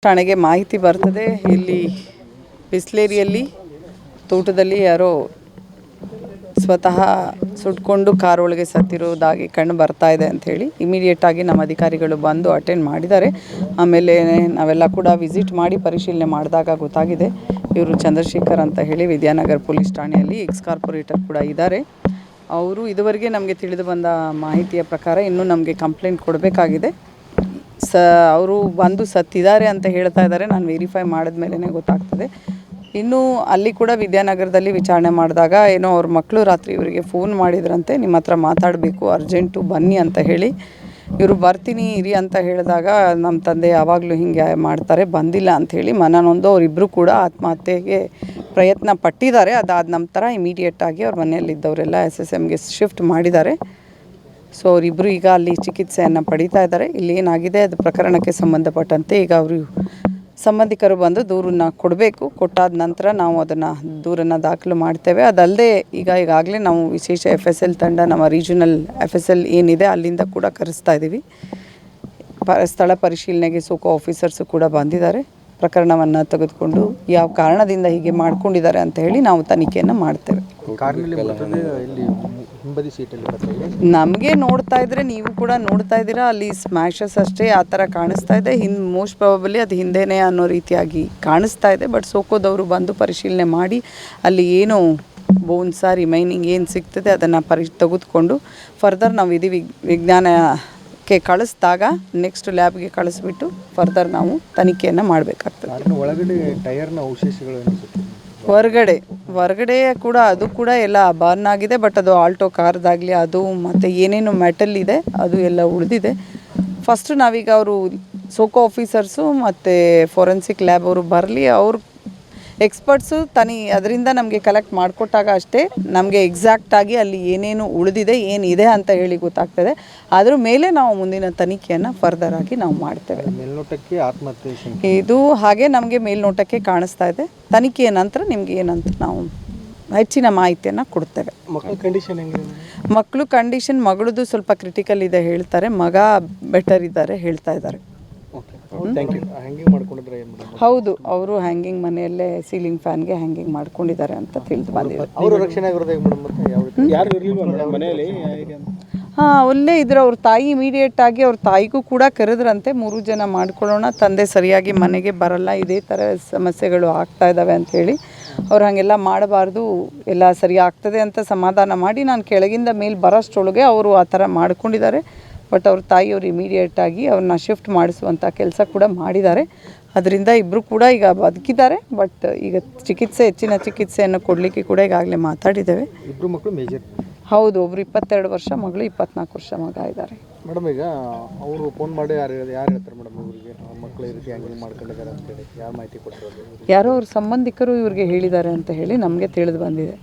ಠಾಣೆಗೆ ಮಾಹಿತಿ ಬರ್ತದೆ. ಇಲ್ಲಿ ಬಿಸ್ಲೇರಿಯಲ್ಲಿ ತೋಟದಲ್ಲಿ ಯಾರೋ ಸ್ವತಃ ಸುಟ್ಕೊಂಡು ಕಾರ್ ಒಳಗೆ ಸತ್ತಿರೋದಾಗಿ ಕಂಡು ಬರ್ತಾ ಇದೆ ಅಂಥೇಳಿ ಇಮಿಡಿಯೇಟಾಗಿ ನಮ್ಮ ಅಧಿಕಾರಿಗಳು ಬಂದು ಅಟೆಂಡ್ ಮಾಡಿದ್ದಾರೆ. ಆಮೇಲೆ ನಾವೆಲ್ಲ ಕೂಡ ವಿಸಿಟ್ ಮಾಡಿ ಪರಿಶೀಲನೆ ಮಾಡಿದಾಗ ಗೊತ್ತಾಗಿದೆ ಇವರು ಚಂದ್ರಶೇಖರ್ ಅಂತ ಹೇಳಿ ವಿದ್ಯಾನಗರ ಪೊಲೀಸ್ ಠಾಣೆಯಲ್ಲಿ ಎಕ್ಸ್ ಕಾರ್ಪೊರೇಟರ್ ಕೂಡ ಇದ್ದಾರೆ. ಅವರು ಇದುವರೆಗೆ ನಮಗೆ ತಿಳಿದು ಬಂದ ಮಾಹಿತಿಯ ಪ್ರಕಾರ ಇನ್ನೂ ನಮಗೆ ಕಂಪ್ಲೇಂಟ್ ಕೊಡಬೇಕಾಗಿದೆ. ಅವರು ಬಂದು ಸತ್ತಿದ್ದಾರೆ ಅಂತ ಹೇಳ್ತಾ ಇದ್ದಾರೆ. ನಾನು ವೆರಿಫೈ ಮಾಡಿದ ಮೇಲೇ ಗೊತ್ತಾಗ್ತದೆ. ಇನ್ನು ಅಲ್ಲಿ ಕೂಡ ವಿದ್ಯಾನಗರದಲ್ಲಿ ವಿಚಾರಣೆ ಮಾಡಿದಾಗ ಏನೋ ಅವ್ರ ಮಕ್ಕಳು ರಾತ್ರಿ ಇವರಿಗೆ ಫೋನ್ ಮಾಡಿದ್ರಂತೆ, ನಿಮ್ಮ ಹತ್ರ ಮಾತಾಡಬೇಕು ಅರ್ಜೆಂಟು ಬನ್ನಿ ಅಂತ ಹೇಳಿ. ಇವರು ಬರ್ತೀನಿ ಇರಿ ಅಂತ ಹೇಳಿದಾಗ ನಮ್ಮ ತಂದೆ ಯಾವಾಗಲೂ ಹೀಗೆ ಮಾಡ್ತಾರೆ, ಬಂದಿಲ್ಲ ಅಂಥೇಳಿ ಮನನೊಂದು ಅವರಿಬ್ಬರು ಕೂಡ ಆತ್ಮಹತ್ಯೆಗೆ ಪ್ರಯತ್ನ ಪಟ್ಟಿದ್ದಾರೆ. ಅದಾದ ನಂತರ ಇಮಿಡಿಯೇಟಾಗಿ ಅವ್ರ ಮನೆಯಲ್ಲಿದ್ದವರೆಲ್ಲ SSMಗೆ ಶಿಫ್ಟ್ ಮಾಡಿದ್ದಾರೆ. ಸೊ ಅವರಿಬ್ಬರು ಈಗ ಅಲ್ಲಿ ಚಿಕಿತ್ಸೆಯನ್ನು ಪಡೀತಾ ಇದ್ದಾರೆ. ಇಲ್ಲಿ ಏನಾಗಿದೆ ಅದು ಪ್ರಕರಣಕ್ಕೆ ಸಂಬಂಧಪಟ್ಟಂತೆ ಈಗ ಅವರು ಸಂಬಂಧಿಕರು ಬಂದು ದೂರನ್ನು ಕೊಡಬೇಕು. ಕೊಟ್ಟಾದ ನಂತರ ನಾವು ಅದನ್ನು ದೂರನ್ನು ದಾಖಲು ಮಾಡ್ತೇವೆ. ಅದಲ್ಲದೆ ಈಗಾಗಲೇ ನಾವು ವಿಶೇಷ FSL ತಂಡ ನಮ್ಮ ರೀಜನಲ್ FSL ಏನಿದೆ ಅಲ್ಲಿಂದ ಕೂಡ ಕರೆಸ್ತಾ ಇದ್ದೀವಿ. ಸ್ಥಳ ಪರಿಶೀಲನೆಗೆ ಸೋಕೋ ಆಫೀಸರ್ಸು ಕೂಡ ಬಂದಿದ್ದಾರೆ. ಪ್ರಕರಣವನ್ನು ತೆಗೆದುಕೊಂಡು ಯಾವ ಕಾರಣದಿಂದ ಹೀಗೆ ಮಾಡ್ಕೊಂಡಿದ್ದಾರೆ ಅಂತ ಹೇಳಿ ನಾವು ತನಿಖೆಯನ್ನು ಮಾಡ್ತೇವೆ. ನಮಗೆ ನೋಡ್ತಾ ಇದ್ದರೆ ನೀವು ಕೂಡ ನೋಡ್ತಾ ಇದ್ದೀರಾ, ಅಲ್ಲಿ ಸ್ಮ್ಯಾಶಸ್ ಅಷ್ಟೇ ಆ ಥರ ಕಾಣಿಸ್ತಾ ಇದೆ. ಮೋಸ್ಟ್ ಪ್ರಾಬಬಲಿ ಅದು ಹಿಂದೆನೇ ಅನ್ನೋ ರೀತಿಯಾಗಿ ಕಾಣಿಸ್ತಾ ಇದೆ. ಬಟ್ ಸೋಕೋದವರು ಬಂದು ಪರಿಶೀಲನೆ ಮಾಡಿ ಅಲ್ಲಿ ಏನು ಬೋನ್ಸ ರಿಮೈನಿಂಗ್ ಏನು ಸಿಗ್ತದೆ ಅದನ್ನು ತೆಗೆದುಕೊಂಡು ಫರ್ದರ್ ನಾವು ವಿಜ್ಞಾನಕ್ಕೆ ಕಳಿಸಿದಾಗ ನೆಕ್ಸ್ಟ್ ಲ್ಯಾಬ್ಗೆ ಕಳಿಸ್ಬಿಟ್ಟು ಫರ್ದರ್ ನಾವು ತನಿಖೆಯನ್ನು ಮಾಡಬೇಕಾಗ್ತದೆ. ಒಳಗಡೆ ಟೈರ್ನ ಅವಶೇಷಗಳು ಹೊರಗಡೆ ಕೂಡ ಅದು ಕೂಡ ಎಲ್ಲ ಬರ್ನ್ ಆಗಿದೆ. ಬಟ್ ಅದು ಆಲ್ಟೋ ಕಾರ್ದಾಗಲಿ ಅದು ಮತ್ತು ಏನೇನು ಮೆಟಲ್ ಇದೆ ಅದು ಎಲ್ಲ ಉಳಿದಿದೆ. ಫಸ್ಟು ನಾವೀಗ ಅವರು ಸೋಕೋ ಆಫೀಸರ್ಸು ಮತ್ತು ಫೋರೆನ್ಸಿಕ್ ಲ್ಯಾಬ್ ಅವರು ಬರಲಿ, ಅವ್ರ ಎಕ್ಸ್ಪರ್ಟ್ಸು ಅದರಿಂದ ನಮಗೆ ಕಲೆಕ್ಟ್ ಮಾಡಿಕೊಟ್ಟಾಗ ಅಷ್ಟೇ ನಮಗೆ ಎಕ್ಸಾಕ್ಟಾಗಿ ಅಲ್ಲಿ ಏನೇನು ಉಳಿದಿದೆ ಏನಿದೆ ಅಂತ ಹೇಳಿ ಗೊತ್ತಾಗ್ತದೆ. ಅದ್ರ ಮೇಲೆ ನಾವು ಮುಂದಿನ ತನಿಖೆಯನ್ನು ಫರ್ದರ್ ಆಗಿ ನಾವು ಮಾಡ್ತೇವೆ. ಮೇಲ್ನೋಟಕ್ಕೆ ಆತ್ಮಹತ್ಯೆ ಇದು ಹಾಗೆ ನಮಗೆ ಮೇಲ್ನೋಟಕ್ಕೆ ಕಾಣಿಸ್ತಾ ಇದೆ. ತನಿಖೆಯ ನಂತರ ನಿಮಗೆ ಏನಂತ ನಾವು ಹೆಚ್ಚಿನ ಮಾಹಿತಿಯನ್ನು ಕೊಡ್ತೇವೆ. ಮಕ್ಕಳು ಕಂಡೀಷನ್ ಮಗಳದು ಸ್ವಲ್ಪ ಕ್ರಿಟಿಕಲ್ ಇದೆ ಹೇಳ್ತಾರೆ, ಮಗ ಬೆಟರ್ ಇದ್ದಾರೆ ಹೇಳ್ತಾ ಇದ್ದಾರೆ. ಹೌದು, ಅವರು ಹ್ಯಾಂಗಿಂಗ್ ಮನೆಯಲ್ಲೇ ಸೀಲಿಂಗ್ ಫ್ಯಾನ್ಗೆ ಹ್ಯಾಂಗಿಂಗ್ ಮಾಡ್ಕೊಂಡಿದ್ದಾರೆ ಅಂತ ತಿಳಿದು ಬಂದಿದೆ. ಅಲ್ಲೇ ಇದ್ರೆ ಅವ್ರ ತಾಯಿ ಇಮಿಡಿಯೇಟ್ ಆಗಿ ಅವ್ರ ತಾಯಿಗೂ ಕೂಡ ಕರೆದ್ರಂತೆ, 3 ಜನ ಮಾಡ್ಕೊಳ್ಳೋಣ, ತಂದೆ ಸರಿಯಾಗಿ ಮನೆಗೆ ಬರಲ್ಲ, ಇದೇ ಥರ ಸಮಸ್ಯೆಗಳು ಆಗ್ತಾ ಇದ್ದಾವೆ ಅಂಥೇಳಿ. ಅವ್ರು ಹಾಗೆಲ್ಲ ಮಾಡಬಾರ್ದು, ಎಲ್ಲ ಸರಿ ಆಗ್ತದೆ ಅಂತ ಸಮಾಧಾನ ಮಾಡಿ ನಾನು ಕೆಳಗಿಂದ ಮೇಲೆ ಬರೋಷ್ಟರೊಳಗೆ ಅವರು ಆ ಥರ ಮಾಡ್ಕೊಂಡಿದ್ದಾರೆ. ಬಟ್ ಅವ್ರ ತಾಯಿಯವರು ಇಮಿಡಿಯೇಟಾಗಿ ಅವ್ರನ್ನ ಶಿಫ್ಟ್ ಮಾಡಿಸುವಂಥ ಕೆಲಸ ಕೂಡ ಮಾಡಿದ್ದಾರೆ. ಅದರಿಂದ ಇಬ್ಬರು ಕೂಡ ಈಗ ಬದುಕಿದ್ದಾರೆ. ಬಟ್ ಈಗ ಹೆಚ್ಚಿನ ಚಿಕಿತ್ಸೆಯನ್ನು ಕೊಡಲಿಕ್ಕೆ ಕೂಡ ಈಗಾಗಲೇ ಮಾತಾಡಿದ್ದೇವೆ. ಇಬ್ಬರು ಮಕ್ಕಳು ಮೇಜರ್. ಹೌದು, ಒಬ್ಬರು 22 ವರ್ಷ ಮಗಳು, 24 ವರ್ಷ ಮಗ ಇದ್ದಾರೆ. ಮೇಡಮ್, ಈಗ ಅವರು ಫೋನ್ ಮಾಡಿ ಯಾರು ಹೇಳ್ತಾರೆ ಮೇಡಮ್ ಇವರಿಗೆ ಮಕ್ಕಳು ಈ ರೀತಿ ಹ್ಯಾಂಗಿಂಗ್ ಮಾಡ್ಕೊಂಡಿದ್ದಾರೆ ಅಂತೇಳಿ ಯಾರು ಮಾಹಿತಿ ಕೊಟ್ಟಿರೋದು? ಯಾರೋ ಅವ್ರ ಸಂಬಂಧಿಕರು ಇವ್ರಿಗೆ ಹೇಳಿದ್ದಾರೆ ಅಂತ ಹೇಳಿ ನಮಗೆ ತಿಳಿದು ಬಂದಿದೆ.